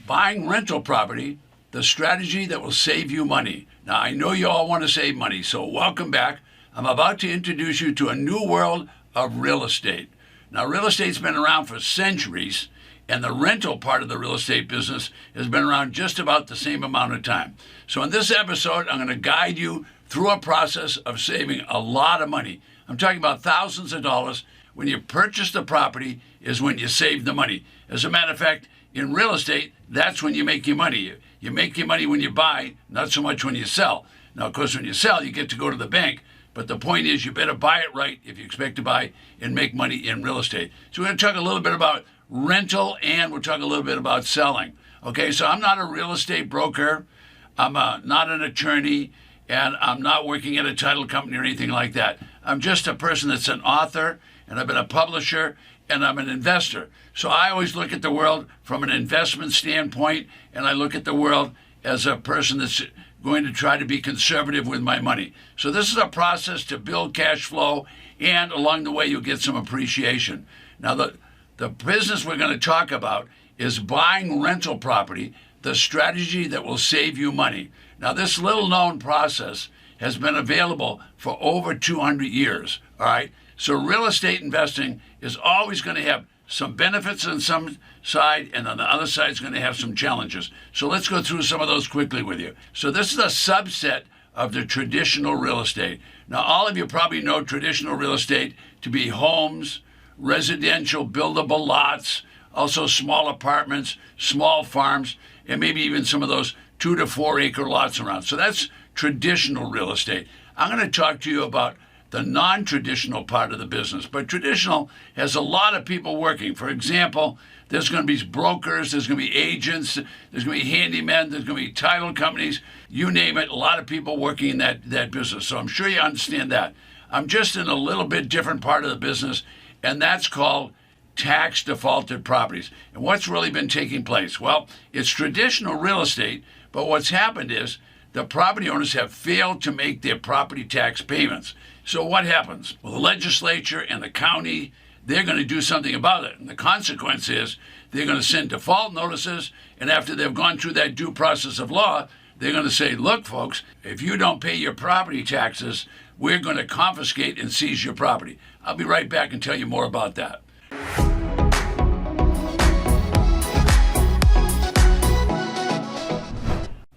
Buying rental property, the strategy that will save you money. Now, I know you all want to save money, so welcome back. I'm about to introduce you to a new world of real estate. Now, real estate's been around for centuries, and the rental part of the real estate business has been around just about the same amount of time. So in this episode, I'm going to guide you through a process of saving a lot of money. I'm talking about thousands of dollars. When you purchase the property is when you save the money. As a matter of fact, in real estate, that's when you make your money. You make your money when you buy, not so much when you sell. Now, of course, when you sell, you get to go to the bank. But the point is, you better buy it right if you expect to buy and make money in real estate. So we're going to talk a little bit about rental, and we'll talk a little bit about selling. Okay, so I'm not a real estate broker. I'm not an attorney, and I'm not working at a title company or anything like that. I'm just a person that's an author, and I've been a publisher, and I'm an investor. So I always look at the world from an investment standpoint, and I look at the world as a person that's going to try to be conservative with my money. So this is a process to build cash flow, and along the way you'll get some appreciation. Now the business we're going to talk about is buying rental property, the strategy that will save you money. Now this little known process has been available for over 200 years, all right? So real estate investing is always going to have some benefits on some side, and on the other side is going to have some challenges. So let's go through some of those quickly with you. So this is a subset of the traditional real estate. Now, all of you probably know traditional real estate to be homes, residential buildable lots, also small apartments, small farms, and maybe even some of those 2 to 4 acre lots around. So that's traditional real estate. I'm going to talk to you about the non-traditional part of the business. But traditional has a lot of people working. For example, there's going to be brokers, there's going to be agents, there's going to be handymen, there's going to be title companies, you name it, a lot of people working in that business. So I'm sure you understand that. I'm just in a little bit different part of the business, and that's called tax defaulted properties. And what's really been taking place? Well, it's traditional real estate, but what's happened is the property owners have failed to make their property tax payments. So what happens? Well, the legislature and the county, they're going to do something about it. And the consequence is they're going to send default notices, and after they've gone through that due process of law, they're going to say, look, folks, if you don't pay your property taxes, we're going to confiscate and seize your property. I'll be right back and tell you more about that.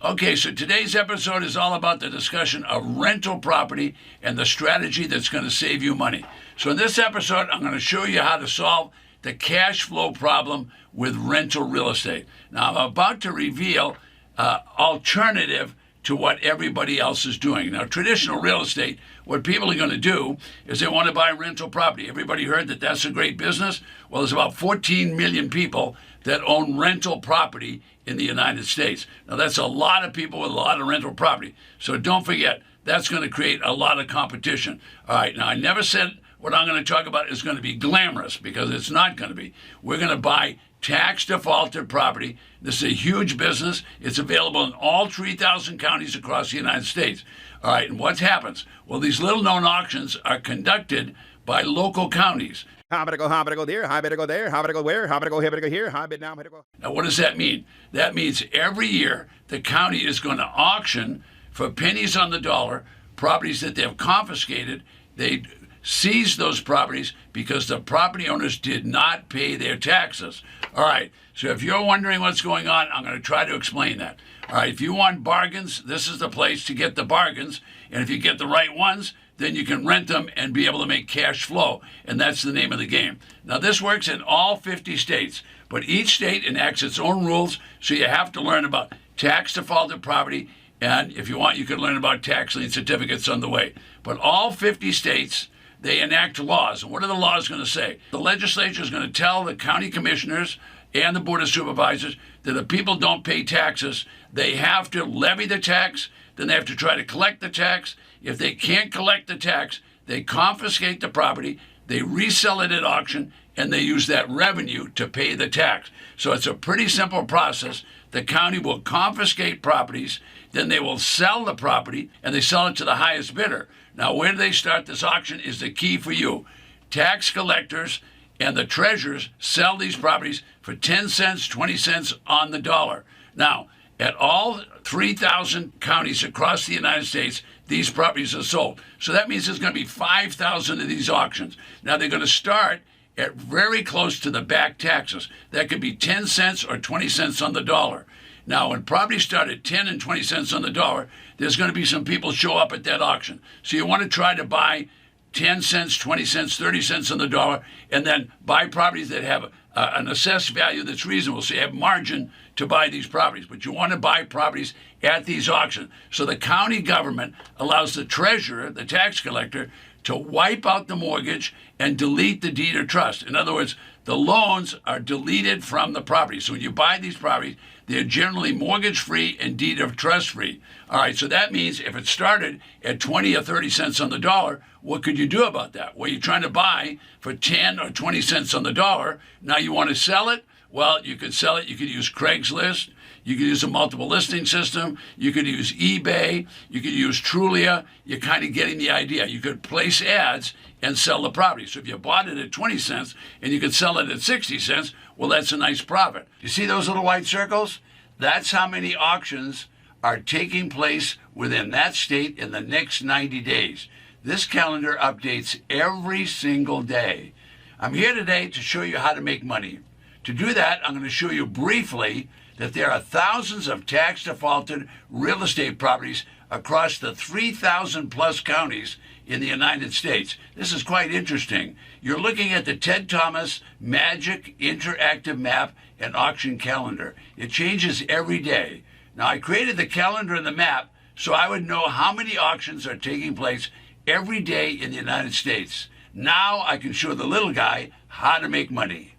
Okay, so today's episode is all about the discussion of rental property and the strategy that's going to save you money. So in this episode, I'm going to show you how to solve the cash flow problem with rental real estate. Now, I'm about to reveal alternative to what everybody else is doing. Now, traditional real estate, what people are going to do is they want to buy rental property. Everybody heard that that's a great business? Well, there's about 14 million people that own rental property in the United States. Now, that's a lot of people with a lot of rental property. So don't forget, that's going to create a lot of competition. All right, now I never said what I'm going to talk about is going to be glamorous, because it's not going to be. We're going to buy tax defaulted property. This is a huge business. It's available in all 3,000 counties across the United States. All right, and what happens? Well, these little known auctions are conducted by local counties. How better go there, how better go there, how better go where, how better go here, how better now, how better go. Now, what does that mean? That means every year the county is going to auction for pennies on the dollar properties that they've confiscated. They seize those properties because the property owners did not pay their taxes. All right, so if you're wondering what's going on, I'm going to try to explain that. All right, if you want bargains, this is the place to get the bargains. And if you get the right ones, then you can rent them and be able to make cash flow. And that's the name of the game. Now, this works in all 50 states, but each state enacts its own rules, so you have to learn about tax defaulted property, and if you want, you can learn about tax lien certificates on the way. But all 50 states, they enact laws. And what are the laws going to say? The legislature is going to tell the county commissioners and the board of supervisors that if people don't pay taxes, they have to levy the tax, then they have to try to collect the tax. If they can't collect the tax, they confiscate the property, they resell it at auction, and they use that revenue to pay the tax. So it's a pretty simple process. The county will confiscate properties, then they will sell the property, and they sell it to the highest bidder. Now, where do they start this auction is the key for you. Tax collectors and the treasurers sell these properties for 10 cents, 20 cents on the dollar. Now, at all 3,000 counties across the United States, these properties are sold. So that means there's going to be 5,000 of these auctions. Now, they're going to start at very close to the back taxes. That could be 10 cents or 20 cents on the dollar. Now, when properties start at 10 and 20 cents on the dollar, there's going to be some people show up at that auction. So you want to try to buy 10 cents, 20 cents, 30 cents on the dollar, and then buy properties that have an assessed value that's reasonable, so you have margin to buy these properties. But you want to buy properties at these auctions. So the county government allows the treasurer, the tax collector, to wipe out the mortgage and delete the deed of trust. In other words, the loans are deleted from the property. So when you buy these properties, they're generally mortgage-free and deed of trust-free. All right, so that means if it started at 20 or 30 cents on the dollar, what could you do about that? Well, you're trying to buy for 10 or 20 cents on the dollar. Now you want to sell it? Well, you could sell it. You could use Craigslist. You could use a multiple listing system. You could use eBay. You could use Trulia. You're kind of getting the idea. You could place ads and sell the property. So if you bought it at 20 cents and you could sell it at 60 cents, well, that's a nice profit. You see those little white circles? That's how many auctions are taking place within that state in the next 90 days. This calendar updates every single day. I'm here today to show you how to make money. To do that, I'm going to show you briefly that there are thousands of tax defaulted real estate properties across the 3,000 plus counties in the United States. This is quite interesting. You're looking at the Ted Thomas Magic Interactive Map and Auction Calendar. It changes every day. Now, I created the calendar and the map so I would know how many auctions are taking place every day in the United States. Now I can show the little guy how to make money.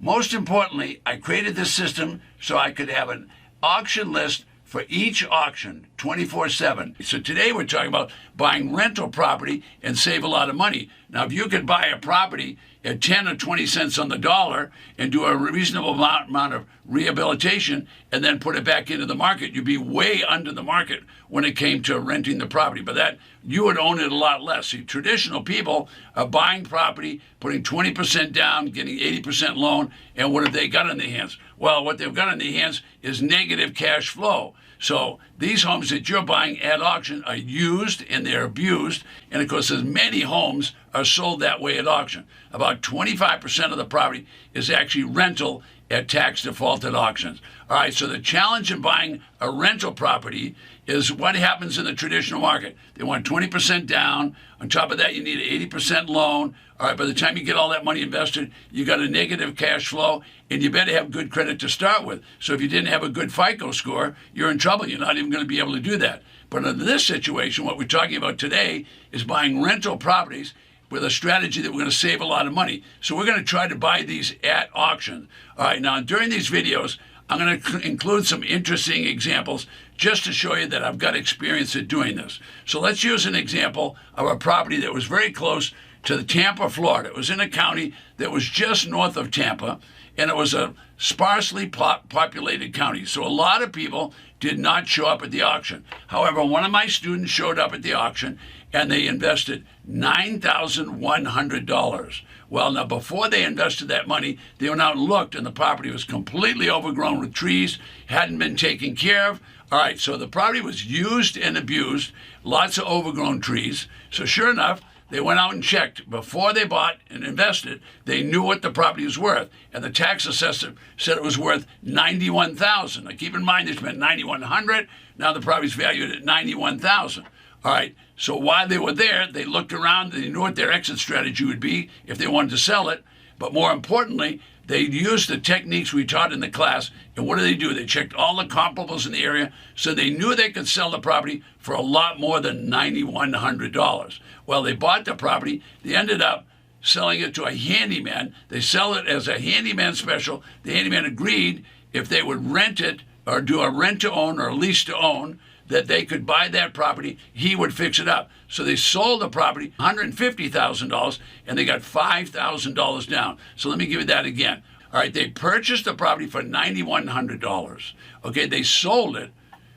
Most importantly, I created this system so I could have an auction list for each auction 24/7. So today we're talking about buying rental property and save a lot of money. Now, if you could buy a property at 10 or 20 cents on the dollar and do a reasonable amount of rehabilitation and then put it back into the market, you'd be way under the market when it came to renting the property. But that, you would own it a lot less. See, traditional people are buying property, putting 20% down, getting 80% loan, and what have they got in their hands? Well, what they've got in their hands is negative cash flow. So these homes that you're buying at auction are used and they're abused. And of course, as many homes are sold that way at auction. About 25% of the property is actually rental at tax defaulted auctions. All right, so the challenge in buying a rental property is what happens in the traditional market. They want 20% down. On top of that, you need an 80% loan. All right, by the time you get all that money invested, you got a negative cash flow, and you better have good credit to start with. So if you didn't have a good FICO score, you're in trouble. You're not even going to be able to do that. But in this situation, what we're talking about today is buying rental properties with a strategy that we're going to save a lot of money. So we're going to try to buy these at auction. All right, now during these videos, I'm going to include some interesting examples just to show you that I've got experience at doing this. So let's use an example of a property that was very close to the Tampa, Florida. It was in a county that was just north of Tampa, and it was a sparsely populated county. So a lot of people did not show up at the auction. However, one of my students showed up at the auction, and they invested $9,100. Well, now before they invested that money, they went out and looked, and the property was completely overgrown with trees, hadn't been taken care of. All right, so the property was used and abused, lots of overgrown trees. So sure enough, they went out and checked. Before they bought and invested, they knew what the property was worth. And the tax assessor said it was worth $91,000. Now keep in mind, they spent $9,100. Now the property's valued at $91,000. All right, so while they were there, they looked around, they knew what their exit strategy would be if they wanted to sell it. But more importantly, they used the techniques we taught in the class. And what do? They checked all the comparables in the area, so they knew they could sell the property for a lot more than $9,100. Well, they bought the property. They ended up selling it to a handyman. They sell it as a handyman special. The handyman agreed if they would rent it or do a rent-to-own or a lease-to-own, that they could buy that property, he would fix it up. So they sold the property $150,000, and they got $5,000 down. So let me give you that again. All right, they purchased the property for $9,100. Okay, they sold it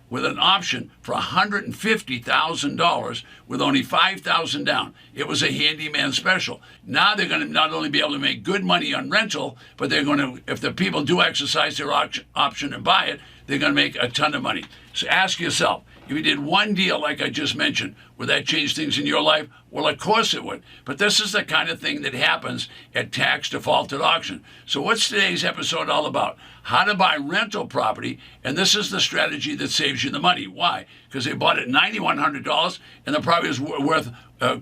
with an option for $150,000 with only $5,000 down. It was a handyman special. Now they're going to not only be able to make good money on rental, but they're going to, if the people do exercise their option and buy it, they're going to make a ton of money. So ask yourself, if you did one deal like I just mentioned, would that change things in your life? Well, of course it would. But this is the kind of thing that happens at tax defaulted auction. So what's today's episode all about? How to buy rental property, and this is the strategy that saves you the money. Why? Because they bought it $9,100 and the property is worth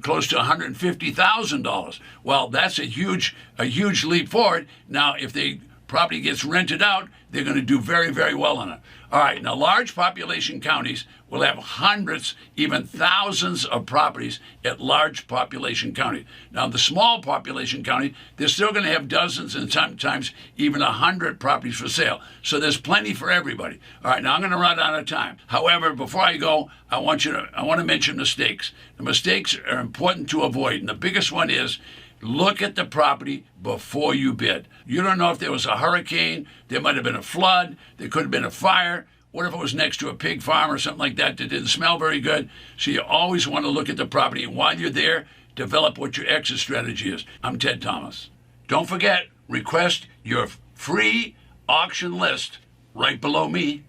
close to $150,000. Well, that's a huge leap forward. Now, if the property gets rented out, they're going to do very, very well on it. All right, now large population counties will have hundreds, even thousands of properties at large population county. Now the small population county, they're still going to have dozens and sometimes even 100 properties for sale. So there's plenty for everybody. All right, now I'm going to run out of time. However, before I go, I want to mention mistakes. The mistakes are important to avoid, and the biggest one is look at the property before you bid. You don't know if there was a hurricane, there might have been a flood, there could have been a fire. What if it was next to a pig farm or something like that didn't smell very good? So you always want to look at the property, and while you're there, develop what your exit strategy is. I'm Ted Thomas. Don't forget, request your free auction list right below me.